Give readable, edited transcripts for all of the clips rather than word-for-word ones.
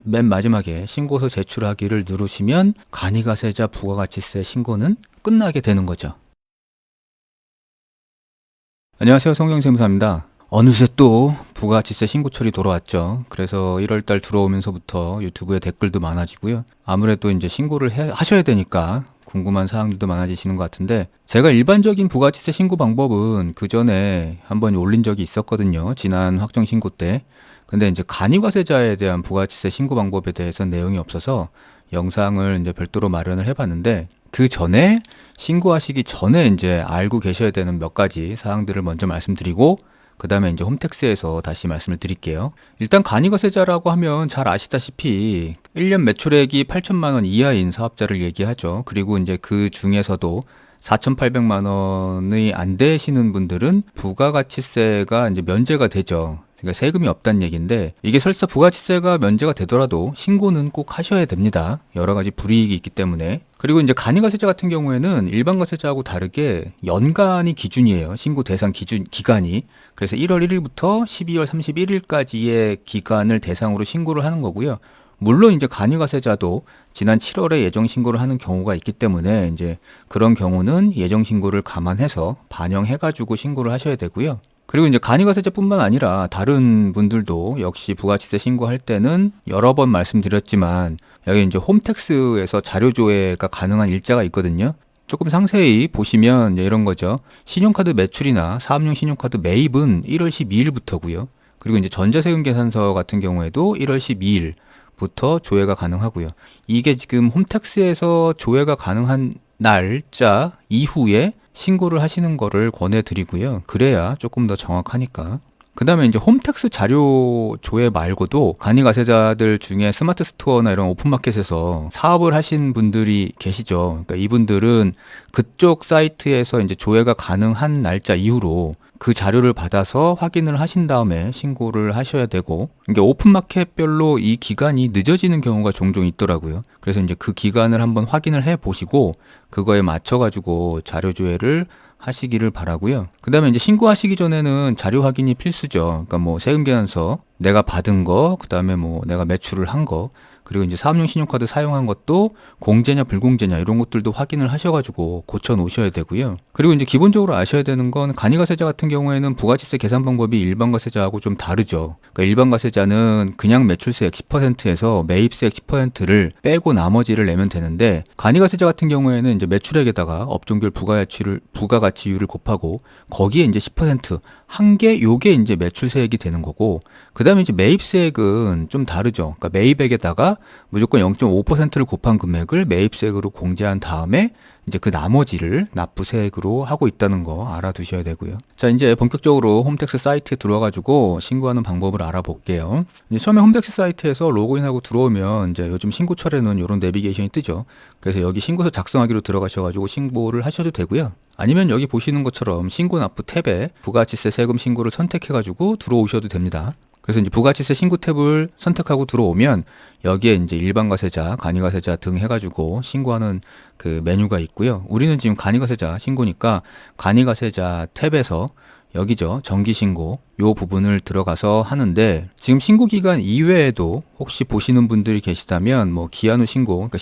맨 마지막에 신고서 제출하기를 누르시면 간이가세자 부가가치세 신고는 끝나게 되는 거죠. 안녕하세요, 송영세무사입니다. 어느새 또 부가가치세 신고철이 돌아왔죠. 그래서 1월달 들어오면서부터 유튜브에 댓글도 많아지고요. 아무래도 이제 신고를 하셔야 되니까 궁금한 사항들도 많아지시는 것 같은데, 제가 일반적인 부가가치세 신고 방법은 그 전에 한번 올린 적이 있었거든요. 지난 확정 신고 때. 근데 이제 간이과세자에 대한 부가가치세 신고 방법에 대해서는 내용이 없어서 영상을 이제 별도로 마련을 해봤는데, 그 전에 신고하시기 전에 이제 알고 계셔야 되는 몇 가지 사항들을 먼저 말씀드리고, 그 다음에 이제 홈택스에서 다시 말씀을 드릴게요. 일단 간이과세자라고 하면 잘 아시다시피 1년 매출액이 8천만 원 이하인 사업자를 얘기하죠. 그리고 이제 그 중에서도 4,800만 원이 안 되시는 분들은 부가가치세가 이제 면제가 되죠. 그러니까 세금이 없다는 얘기인데, 이게 설사 부가가치세가 면제가 되더라도 신고는 꼭 하셔야 됩니다. 여러 가지 불이익이 있기 때문에. 그리고 이제 간이과세자 같은 경우에는 일반 과세자하고 다르게 연간이 기준이에요. 신고 대상 기간이. 그래서 1월 1일부터 12월 31일까지의 기간을 대상으로 신고를 하는 거고요. 물론 이제 간이과세자도 지난 7월에 예정 신고를 하는 경우가 있기 때문에 이제 그런 경우는 예정 신고를 감안해서 반영해가지고 신고를 하셔야 되고요. 그리고 이제 간이과세자뿐만 아니라 다른 분들도 역시 부가가치세 신고할 때는 여러 번 말씀드렸지만, 여기 이제 홈택스에서 자료 조회가 가능한 일자가 있거든요. 조금 상세히 보시면 이제 이런 거죠. 신용카드 매출이나 사업용 신용카드 매입은 1월 12일부터고요. 그리고 이제 전자세금 계산서 같은 경우에도 1월 12일부터 조회가 가능하고요. 이게 지금 홈택스에서 조회가 가능한 날짜 이후에 신고를 하시는 거를 권해드리고요. 그래야 조금 더 정확하니까. 그 다음에 이제 홈택스 자료 조회 말고도 간이과세자들 중에 스마트 스토어나 이런 오픈마켓에서 사업을 하신 분들이 계시죠. 그러니까 이분들은 그쪽 사이트에서 이제 조회가 가능한 날짜 이후로 그 자료를 받아서 확인을 하신 다음에 신고를 하셔야 되고, 이게 오픈마켓별로 이 기간이 늦어지는 경우가 종종 있더라고요. 그래서 이제 그 기간을 한번 확인을 해 보시고 그거에 맞춰가지고 자료 조회를 하시기를 바라고요. 그 다음에 이제 신고하시기 전에는 자료 확인이 필수죠. 그러니까 뭐 세금 계산서, 내가 받은 거, 그 다음에 뭐 내가 매출을 한 거, 그리고 이제 사업용 신용카드 사용한 것도 공제냐 불공제냐 이런 것들도 확인을 하셔가지고 고쳐 놓으셔야 되고요. 그리고 이제 기본적으로 아셔야 되는 건, 간이과세자 같은 경우에는 부가가치세 계산 방법이 일반 과세자하고 좀 다르죠. 그러니까 일반 과세자는 그냥 매출세액 10%에서 매입세액 10%를 빼고 나머지를 내면 되는데, 간이과세자 같은 경우에는 이제 매출액에다가 업종별 부가가치율을 곱하고 거기에 이제 10% 한 게 요게 이제 매출세액이 되는 거고, 그 다음에 이제 매입세액은 좀 다르죠. 그러니까 매입액에다가 무조건 0.5%를 곱한 금액을 매입세액으로 공제한 다음에 이제 그 나머지를 납부세액으로 하고 있다는 거 알아두셔야 되고요. 자, 이제 본격적으로 홈택스 사이트에 들어와가지고 신고하는 방법을 알아볼게요. 이제 처음에 홈택스 사이트에서 로그인하고 들어오면 이제 요즘 신고철에는 이런 내비게이션이 뜨죠. 그래서 여기 신고서 작성하기로 들어가셔가지고 신고를 하셔도 되고요. 아니면 여기 보시는 것처럼 신고 납부 탭에 부가가치세 세금 신고를 선택해가지고 들어오셔도 됩니다. 그래서 이제 부가가치세 신고 탭을 선택하고 들어오면 여기에 이제 일반 과세자, 간이과세자 등 해가지고 신고하는 그 메뉴가 있고요. 우리는 지금 간이과세자 신고니까 간이과세자 탭에서 여기죠. 정기신고 요 부분을 들어가서 하는데, 지금 신고기간 이외에도 혹시 보시는 분들이 계시다면 뭐 기한 후 신고, 그러니까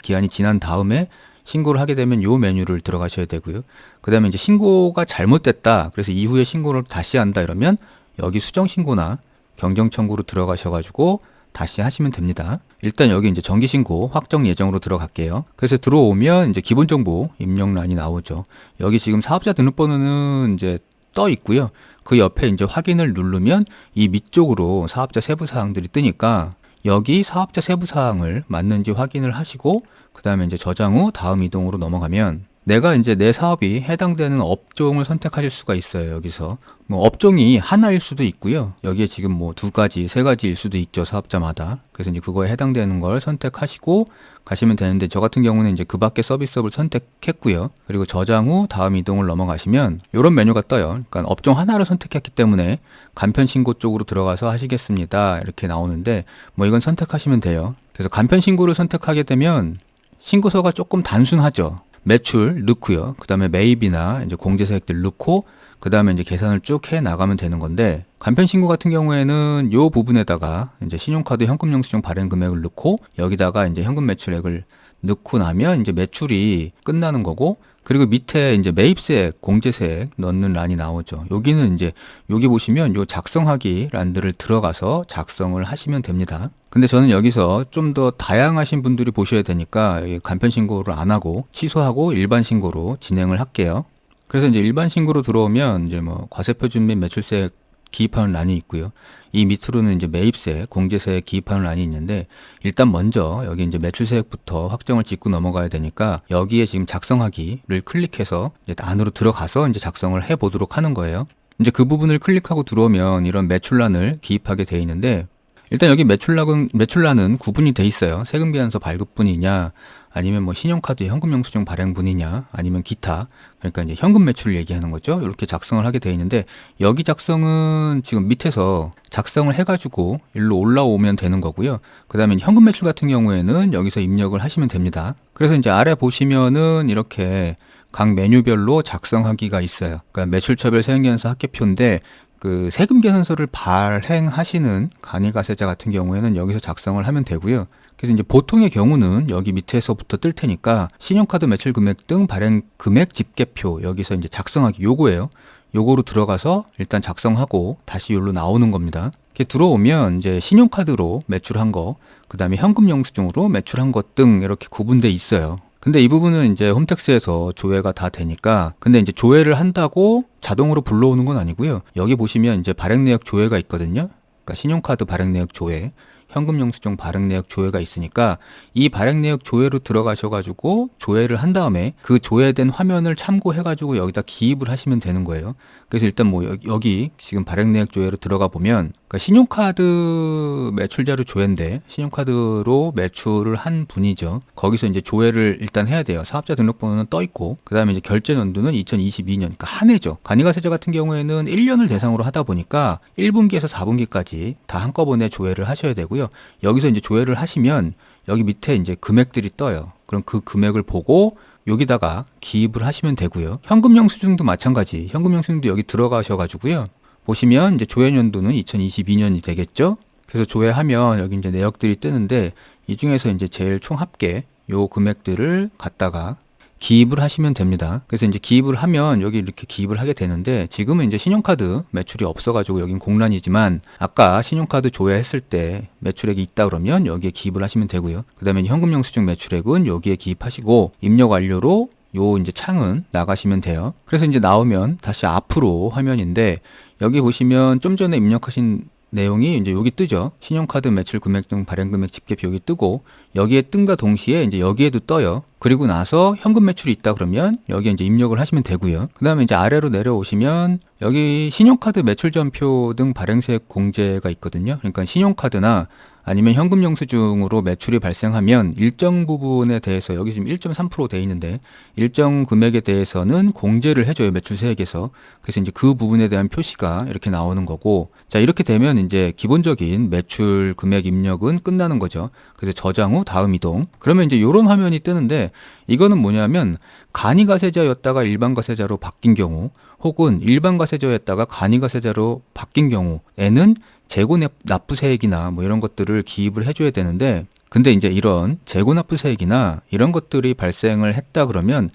기한이 지난 다음에 신고를 하게 되면 요 메뉴를 들어가셔야 되고요. 그 다음에 이제 신고가 잘못됐다, 그래서 이후에 신고를 다시 한다 이러면 여기 수정신고나 경정청구로 들어가셔가지고 다시 하시면 됩니다. 일단 여기 이제 정기신고 확정 예정으로 들어갈게요. 그래서 들어오면 이제 기본정보 입력란이 나오죠. 여기 지금 사업자 등록번호는 이제 떠 있고요. 그 옆에 이제 확인을 누르면 이 밑쪽으로 사업자 세부사항들이 뜨니까 여기 사업자 세부사항을 맞는지 확인을 하시고, 그 다음에 이제 저장 후 다음 이동으로 넘어가면 내가 이제 내 사업이 해당되는 업종을 선택하실 수가 있어요. 여기서 뭐 업종이 하나일 수도 있고요. 여기에 지금 뭐 2가지, 3가지일 수도 있죠. 사업자마다. 그래서 이제 그거에 해당되는 걸 선택하시고 가시면 되는데, 저 같은 경우는 이제 그 밖에 서비스업을 선택했고요. 그리고 저장 후 다음 이동을 넘어가시면 이런 메뉴가 떠요. 그러니까 업종 하나를 선택했기 때문에 간편 신고 쪽으로 들어가서 하시겠습니다, 이렇게 나오는데 뭐 이건 선택하시면 돼요. 그래서 간편 신고를 선택하게 되면 신고서가 조금 단순하죠. 매출 넣고요. 그 다음에 매입이나 이제 공제세액들 넣고, 그 다음에 이제 계산을 쭉 해 나가면 되는 건데, 간편 신고 같은 경우에는 요 부분에다가 이제 신용카드 현금 영수증 발행 금액을 넣고 여기다가 이제 현금 매출액을 넣고 나면 이제 매출이 끝나는 거고, 그리고 밑에 이제 매입세액, 공제세액 넣는 란이 나오죠. 여기는 이제 여기 보시면 요 작성하기 란들을 들어가서 작성을 하시면 됩니다. 근데 저는 여기서 좀 더 다양하신 분들이 보셔야 되니까 간편 신고를 안 하고 취소하고 일반 신고로 진행을 할게요. 그래서 이제 일반 신고로 들어오면 이제 뭐 과세표준 및 매출세액 기입하는 란이 있고요. 이 밑으로는 이제 매입세, 공제세 기입하는 란이 있는데, 일단 먼저 여기 이제 매출세액부터 확정을 짓고 넘어가야 되니까 여기에 지금 작성하기를 클릭해서 이제 안으로 들어가서 이제 작성을 해 보도록 하는 거예요. 이제 그 부분을 클릭하고 들어오면 이런 매출란을 기입하게 돼 있는데, 일단 여기 매출란은 구분이 돼 있어요. 세금계산서 발급분이냐, 아니면 뭐 신용카드 현금 영수증 발행분이냐, 아니면 기타. 그러니까 이제 현금 매출을 얘기하는 거죠. 이렇게 작성을 하게 돼 있는데, 여기 작성은 지금 밑에서 작성을 해가지고 일로 올라오면 되는 거고요. 그 다음에 현금 매출 같은 경우에는 여기서 입력을 하시면 됩니다. 그래서 이제 아래 보시면은 이렇게 각 메뉴별로 작성하기가 있어요. 그러니까 매출처별 세금계산서 합계표인데, 그 세금 계산서를 발행하시는 간이가세자 같은 경우에는 여기서 작성을 하면 되고요. 그래서 이제 보통의 경우는 여기 밑에서부터 뜰 테니까 신용카드 매출 금액 등 발행 금액 집계표 여기서 이제 작성하기 요거예요. 요거로 들어가서 일단 작성하고 다시 여기로 나오는 겁니다. 이렇게 들어오면 이제 신용카드로 매출한 거, 그 다음에 현금 영수증으로 매출한 것 등 이렇게 구분돼 있어요. 근데 이 부분은 이제 홈택스에서 조회가 다 되니까, 근데 이제 조회를 한다고 자동으로 불러오는 건 아니고요. 여기 보시면 이제 발행 내역 조회가 있거든요. 그러니까 신용카드 발행 내역 조회, 현금 영수증 발행 내역 조회가 있으니까 이 발행 내역 조회로 들어가셔가지고 조회를 한 다음에 그 조회된 화면을 참고해가지고 여기다 기입을 하시면 되는 거예요. 그래서 일단 뭐 여기 지금 발행 내역 조회로 들어가 보면, 그러니까 신용카드 매출자료 조회인데 신용카드로 매출을 한 분이죠. 거기서 이제 조회를 일단 해야 돼요. 사업자 등록번호는 떠 있고, 그 다음에 이제 결제 연도는 2022년, 그러니까 한 해죠. 간이가세자 같은 경우에는 1년을 대상으로 하다 보니까 1분기에서 4분기까지 다 한꺼번에 조회를 하셔야 되고요. 여기서 이제 조회를 하시면 여기 밑에 이제 금액들이 떠요. 그럼 그 금액을 보고 여기다가 기입을 하시면 되고요. 현금 영수증도 마찬가지. 현금 영수증도 여기 들어가셔가지고요. 보시면 이제 조회 연도는 2022년이 되겠죠. 그래서 조회하면 여기 이제 내역들이 뜨는데, 이 중에서 이제 제일 총 합계 요 금액들을 갖다가 기입을 하시면 됩니다. 그래서 이제 기입을 하면 여기 이렇게 기입을 하게 되는데, 지금은 이제 신용카드 매출이 없어가지고 여긴 공란이지만 아까 신용카드 조회했을 때 매출액이 있다 그러면 여기에 기입을 하시면 되고요. 그 다음에 현금 영수증 매출액은 여기에 기입하시고 입력 완료로 요 이제 창은 나가시면 돼요. 그래서 이제 나오면 다시 앞으로 화면인데, 여기 보시면 좀 전에 입력하신 내용이 이제 여기 뜨죠. 신용카드 매출 금액 등 발행 금액 집계표 여기 뜨고, 여기에 뜬과 동시에 이제 여기에도 떠요. 그리고 나서 현금 매출이 있다 그러면 여기에 이제 입력을 하시면 되고요. 그 다음에 이제 아래로 내려오시면 여기 신용카드 매출 전표 등 발행세액 공제가 있거든요. 그러니까 신용카드나 아니면 현금 영수증으로 매출이 발생하면 일정 부분에 대해서 여기 지금 1.3% 돼 있는데 일정 금액에 대해서는 공제를 해줘요, 매출세액에서. 그래서 이제 그 부분에 대한 표시가 이렇게 나오는 거고, 자 이렇게 되면 이제 기본적인 매출 금액 입력은 끝나는 거죠. 그래서 저장 후 다음 이동. 그러면 이제 이런 화면이 뜨는데, 이거는 뭐냐면 간이가세자였다가 일반가세자로 바뀐 경우, 혹은 일반가세자였다가 간이가세자로 바뀐 경우에는 재고납부세액이나 뭐 이런 것들을 기입을 해줘야 되는데, 근데 이제 이런 재고납부세액이나 이런 것들이 발생을 했다 그러면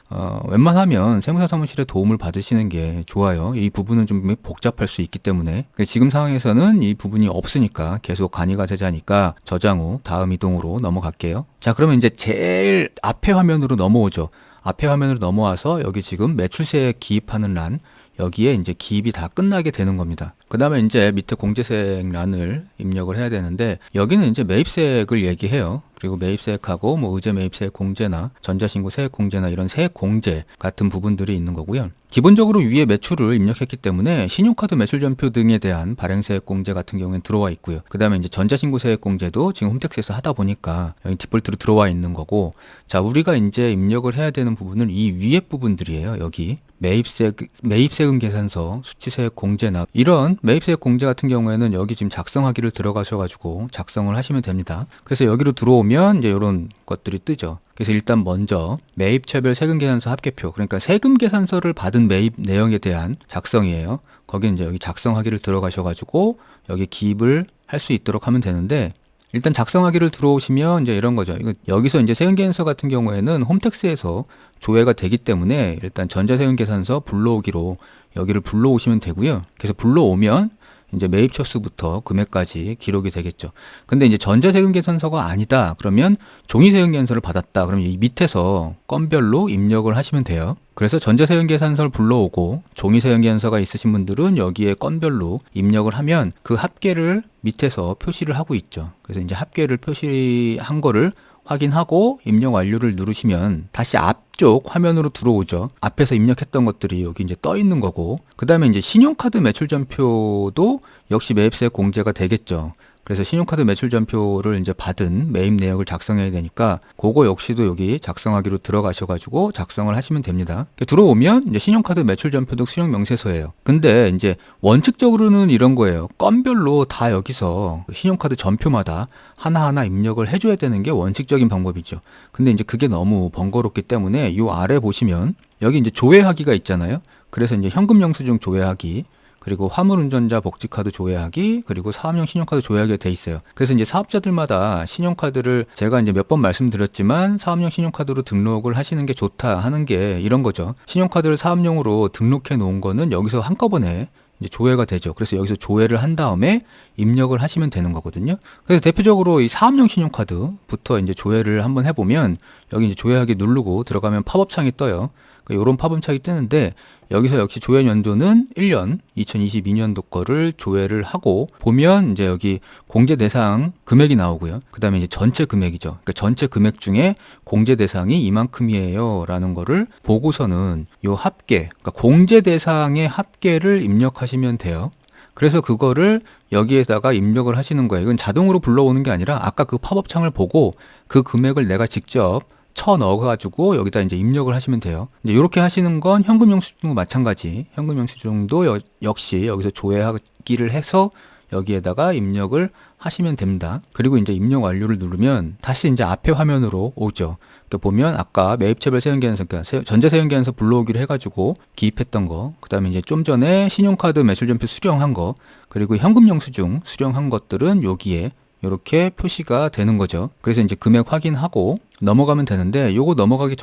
웬만하면 세무사 사무실의 도움을 받으시는 게 좋아요. 이 부분은 좀 복잡할 수 있기 때문에. 지금 상황에서는 이 부분이 없으니까 계속 간이가세자니까 저장 후 다음 이동으로 넘어갈게요. 자, 그러면 이제 제일 앞에 화면으로 넘어오죠. 앞에 화면으로 넘어와서 여기 지금 매출세액 기입하는 란, 여기에 이제 기입이 다 끝나게 되는 겁니다. 그 다음에 이제 밑에 공제세액 란을 입력을 해야 되는데, 여기는 이제 매입세액을 얘기해요. 그리고 매입세액하고 뭐 의제 매입세액 공제나 전자신고 세액 공제나 이런 세액 공제 같은 부분들이 있는 거고요. 기본적으로 위에 매출을 입력했기 때문에 신용카드 매출 전표 등에 대한 발행세액 공제 같은 경우에는 들어와 있고요. 그 다음에 이제 전자신고 세액 공제도 지금 홈택스에서 하다 보니까 여기 디폴트로 들어와 있는 거고, 자 우리가 이제 입력을 해야 되는 부분은 이 위에 부분들이에요. 여기 매입세금 계산서, 수치세액 공제나 이런 매입세액 공제 같은 경우에는 여기 지금 작성하기를 들어가셔가지고 작성을 하시면 됩니다. 그래서 여기로 들어오면 들어오면 이제 이런 것들이 뜨죠. 그래서 일단 먼저 매입처별 세금계산서 합계표, 그러니까 세금계산서를 받은 매입 내용에 대한 작성이에요. 거기는 이제 여기 작성하기를 들어가셔가지고 여기 기입을 할 수 있도록 하면 되는데, 일단 작성하기를 들어오시면 이제 이런 거죠. 여기서 이제 세금계산서 같은 경우에는 홈택스에서 조회가 되기 때문에 일단 전자세금계산서 불러오기로 여기를 불러오시면 되고요. 그래서 불러오면 이제 매입 처수부터 금액까지 기록이 되겠죠. 근데 이제 전자세금계산서가 아니다 그러면 종이세금계산서를 받았다 그러면 이 밑에서 건별로 입력을 하시면 돼요. 그래서 전자세금계산서를 불러오고 종이세금계산서가 있으신 분들은 여기에 건별로 입력을 하면 그 합계를 밑에서 표시를 하고 있죠. 그래서 이제 합계를 표시한 거를 확인하고 입력 완료를 누르시면 다시 앞쪽 화면으로 들어오죠. 앞에서 입력했던 것들이 여기 이제 떠 있는 거고, 그 다음에 이제 신용카드 매출전표도 역시 매입세액 공제가 되겠죠. 그래서 신용카드 매출전표를 이제 받은 매입 내역을 작성해야 되니까 그거 역시도 여기 작성하기로 들어가셔가지고 작성을 하시면 됩니다. 들어오면 이제 신용카드 매출전표 등 수령명세서예요. 근데 이제 원칙적으로는 이런 거예요. 건별로 다 여기서 신용카드 전표마다 하나하나 입력을 해줘야 되는 게 원칙적인 방법이죠. 근데 이제 그게 너무 번거롭기 때문에 이 아래 보시면 여기 이제 조회하기가 있잖아요. 그래서 이제 현금영수증 조회하기, 그리고 화물운전자 복지카드 조회하기, 그리고 사업용 신용카드 조회하기가 돼 있어요. 그래서 이제 사업자들마다 신용카드를 제가 이제 몇 번 말씀드렸지만 사업용 신용카드로 등록을 하시는 게 좋다 하는 게 이런 거죠. 신용카드를 사업용으로 등록해 놓은 거는 여기서 한꺼번에 이제 조회가 되죠. 그래서 여기서 조회를 한 다음에 입력을 하시면 되는 거거든요. 그래서 대표적으로 이 사업용 신용카드부터 이제 조회를 한번 해보면 여기 이제 조회하기 누르고 들어가면 팝업 창이 떠요. 이런 팝업 창이 뜨는데 여기서 역시 조회 연도는 1년 2022년도 거를 조회를 하고 보면 이제 여기 공제 대상 금액이 나오고요. 그 다음에 이제 전체 금액이죠. 그러니까 전체 금액 중에 공제 대상이 이만큼이에요 라는 거를 보고서는 요 합계, 그러니까 공제 대상의 합계를 입력하시면 돼요. 그래서 그거를 여기에다가 입력을 하시는 거예요. 이건 자동으로 불러오는 게 아니라 아까 그 팝업 창을 보고 그 금액을 내가 직접 쳐 넣어가지고 여기다 이제 입력을 하시면 돼요. 이제 이렇게 하시는 건 현금영수증도 마찬가지. 현금영수증도 역시 여기서 조회하기를 해서 여기에다가 입력을 하시면 됩니다. 그리고 이제 입력 완료를 누르면 다시 이제 앞에 화면으로 오죠. 그러니까 보면 아까 매입처별 세금계산서, 그러니까 전자세금계산서 불러오기로 해가지고 기입했던 거, 그 다음에 이제 좀 전에 신용카드 매출전표 수령한 거, 그리고 현금영수증 수령한 것들은 여기에 이렇게 표시가 되는 거죠. 그래서 이제 금액 확인하고 넘어가면 되는데, 요거 넘어가기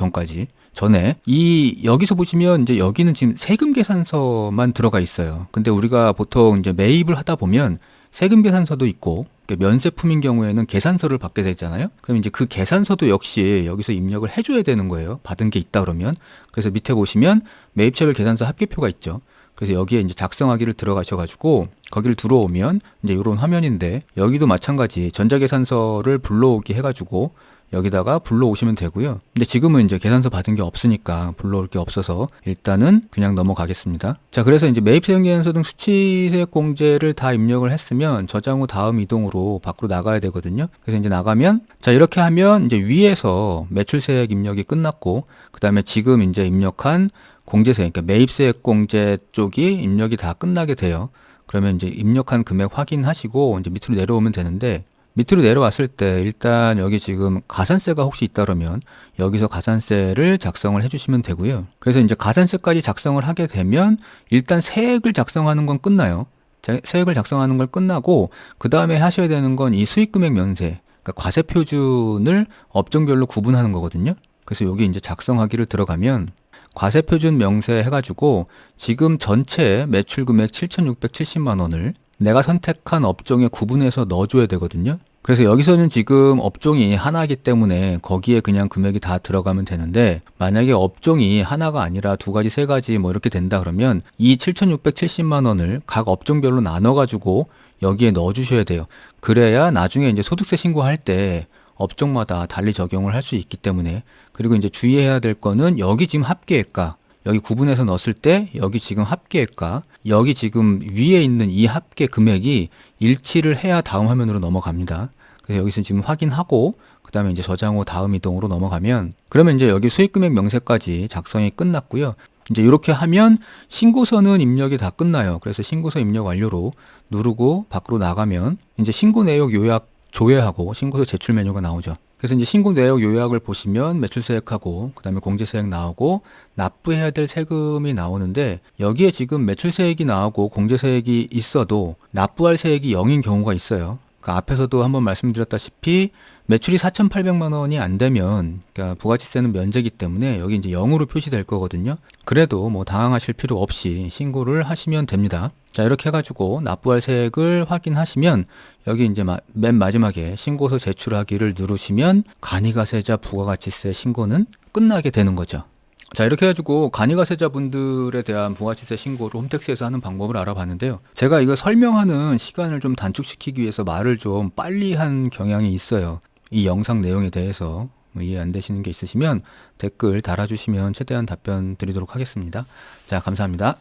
전에 여기서 보시면 이제 여기는 지금 세금 계산서만 들어가 있어요. 근데 우리가 보통 이제 매입을 하다 보면 세금 계산서도 있고, 면세품인 경우에는 계산서를 받게 되잖아요. 그럼 이제 그 계산서도 역시 여기서 입력을 해줘야 되는 거예요. 받은 게 있다 그러면. 그래서 밑에 보시면 매입처별 계산서 합계표가 있죠. 그래서 여기에 이제 작성하기를 들어가셔가지고 거기를 들어오면 이제 이런 화면인데, 여기도 마찬가지 전자계산서를 불러오기 해가지고 여기다가 불러오시면 되고요. 근데 지금은 이제 계산서 받은 게 없으니까 불러올 게 없어서 일단은 그냥 넘어가겠습니다. 자, 그래서 이제 매입세금계산서 등 수치세액 공제를 다 입력을 했으면 저장 후 다음 이동으로 밖으로 나가야 되거든요. 그래서 이제 나가면, 자, 이렇게 하면 이제 위에서 매출세액 입력이 끝났고, 그 다음에 지금 이제 입력한 공제세, 그러니까 매입세액 공제 쪽이 입력이 다 끝나게 돼요. 그러면 이제 입력한 금액 확인하시고 이제 밑으로 내려오면 되는데, 밑으로 내려왔을 때 일단 여기 지금 가산세가 혹시 있다 그러면 여기서 가산세를 작성을 해주시면 되고요. 그래서 이제 가산세까지 작성을 하게 되면 일단 세액을 작성하는 건 끝나요. 세액을 작성하는 걸 끝나고 그 다음에 하셔야 되는 건 이 수익금액 면세, 그러니까 과세 표준을 업종별로 구분하는 거거든요. 그래서 여기 이제 작성하기를 들어가면 과세 표준 명세 해가지고 지금 전체 매출 금액 7,670만 원을 내가 선택한 업종에 구분해서 넣어줘야 되거든요. 그래서 여기서는 지금 업종이 하나이기 때문에 거기에 그냥 금액이 다 들어가면 되는데, 만약에 업종이 하나가 아니라 두 가지, 세 가지 뭐 이렇게 된다 그러면 이 7,670만 원을 각 업종별로 나눠가지고 여기에 넣어주셔야 돼요. 그래야 나중에 이제 소득세 신고할 때 업종마다 달리 적용을 할 수 있기 때문에. 그리고 이제 주의해야 될 거는 여기 지금 합계액과 여기 구분해서 넣었을 때 여기 지금 합계액과 여기 지금 위에 있는 이 합계 금액이 일치를 해야 다음 화면으로 넘어갑니다. 그래서 여기서 지금 확인하고 그 다음에 이제 저장 후 다음 이동으로 넘어가면, 그러면 이제 여기 수익금액 명세까지 작성이 끝났고요. 이제 이렇게 하면 신고서는 입력이 다 끝나요. 그래서 신고서 입력 완료로 누르고 밖으로 나가면 이제 신고 내역 요약 조회하고 신고서 제출 메뉴가 나오죠. 그래서 이제 신고 내역 요약을 보시면 매출세액하고 그다음에 공제세액 나오고 납부해야 될 세금이 나오는데 여기에 지금 매출세액이 나오고 공제세액이 있어도 납부할 세액이 0인 경우가 있어요. 그러니까 앞에서도 한번 말씀드렸다시피 매출이 4,800만 원이 안 되면 그러니까 부가치세는 면제기 때문에 여기 이제 0으로 표시될 거거든요. 그래도 뭐 당황하실 필요 없이 신고를 하시면 됩니다. 자, 이렇게 해가지고 납부할 세액을 확인하시면 여기 이제 맨 마지막에 신고서 제출하기를 누르시면 간이가세자 부가가치세 신고는 끝나게 되는 거죠. 자, 이렇게 해가지고 간이가세자분들에 대한 부가치세 신고를 홈택스에서 하는 방법을 알아봤는데요. 제가 이거 설명하는 시간을 좀 단축시키기 위해서 말을 좀 빨리 한 경향이 있어요. 이 영상 내용에 대해서 이해 안 되시는 게 있으시면 댓글 달아주시면 최대한 답변 드리도록 하겠습니다. 자, 감사합니다.